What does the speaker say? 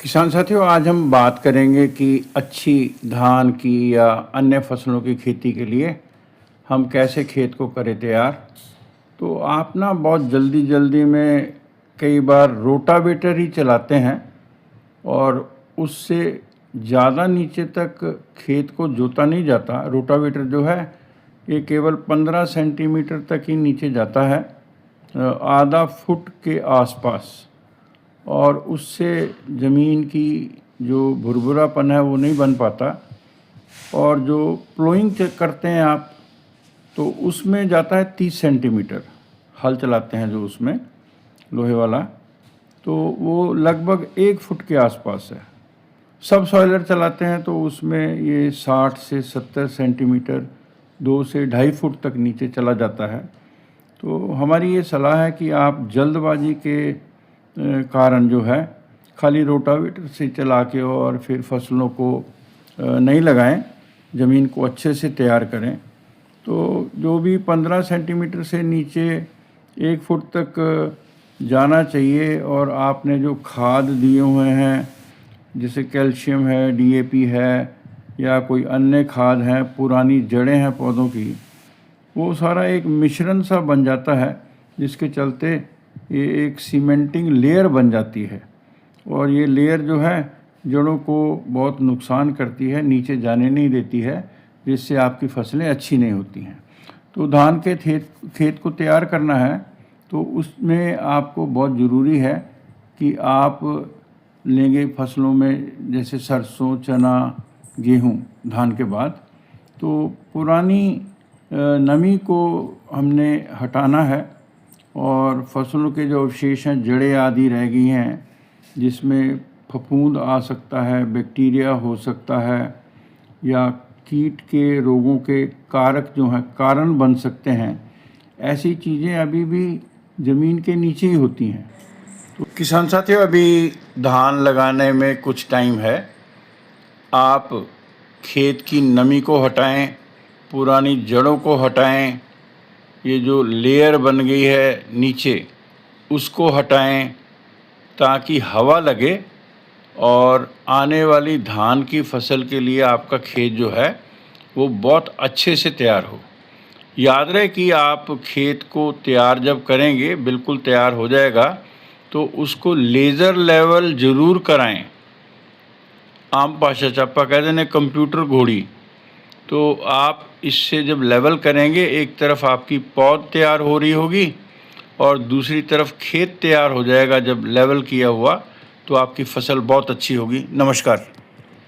किसान साथियों, आज हम बात करेंगे कि अच्छी धान की या अन्य फसलों की खेती के लिए हम कैसे खेत को करें तैयार। तो आप ना बहुत जल्दी जल्दी में कई बार रोटावेटर ही चलाते हैं और उससे ज़्यादा नीचे तक खेत को जोता नहीं जाता। रोटावेटर जो है ये केवल 15 सेंटीमीटर तक ही नीचे जाता है, आधा फुट के आसपास, और उससे ज़मीन की जो भुरभुरापन है वो नहीं बन पाता। और जो प्लोइंग करते हैं आप, तो उसमें जाता है 30 सेंटीमीटर। हल चलाते हैं जो उसमें लोहे वाला, तो वो लगभग 1 फुट के आसपास है। सब सॉइलर चलाते हैं तो उसमें ये 60 से 70 सेंटीमीटर, 2 से 2.5 फुट तक नीचे चला जाता है। तो हमारी ये सलाह है कि आप जल्दबाजी के कारण जो है खाली रोटावेटर से चला के और फिर फसलों को नहीं लगाएं, ज़मीन को अच्छे से तैयार करें। तो जो भी 15 सेंटीमीटर से नीचे 1 फुट तक जाना चाहिए, और आपने जो खाद दिए हुए हैं जैसे कैल्शियम है, डीएपी है या कोई अन्य खाद है, पुरानी जड़ें हैं पौधों की, वो सारा एक मिश्रण सा बन जाता है, जिसके चलते ये एक सीमेंटिंग लेयर बन जाती है। और ये लेयर जो है जड़ों को बहुत नुकसान करती है, नीचे जाने नहीं देती है, जिससे आपकी फसलें अच्छी नहीं होती हैं। तो धान के खेत को तैयार करना है तो उसमें आपको बहुत ज़रूरी है कि आप लेंगे फसलों में जैसे सरसों, चना, गेहूँ धान के बाद, तो पुरानी नमी को हमने हटाना है। और फसलों के जो अवशेष हैं, जड़ें आदि रह गई हैं जिसमें फफूंद आ सकता है, बैक्टीरिया हो सकता है, या कीट के रोगों के कारक जो हैं कारण बन सकते हैं, ऐसी चीज़ें अभी भी ज़मीन के नीचे ही होती हैं। तो किसान साथियों, अभी धान लगाने में कुछ टाइम है। आप खेत की नमी को हटाएं, पुरानी जड़ों को हटाएं, ये जो लेयर बन गई है नीचे उसको हटाएं, ताकि हवा लगे और आने वाली धान की फसल के लिए आपका खेत जो है वो बहुत अच्छे से तैयार हो। याद रहे कि आप खेत को तैयार जब करेंगे, बिल्कुल तैयार हो जाएगा, तो उसको लेज़र लेवल ज़रूर कराएं। आम भाषा चप्पा कहते हैं कंप्यूटर घोड़ी। तो आप इससे जब लेवल करेंगे, एक तरफ आपकी पौध तैयार हो रही होगी और दूसरी तरफ खेत तैयार हो जाएगा जब लेवल किया हुआ, तो आपकी फसल बहुत अच्छी होगी। नमस्कार।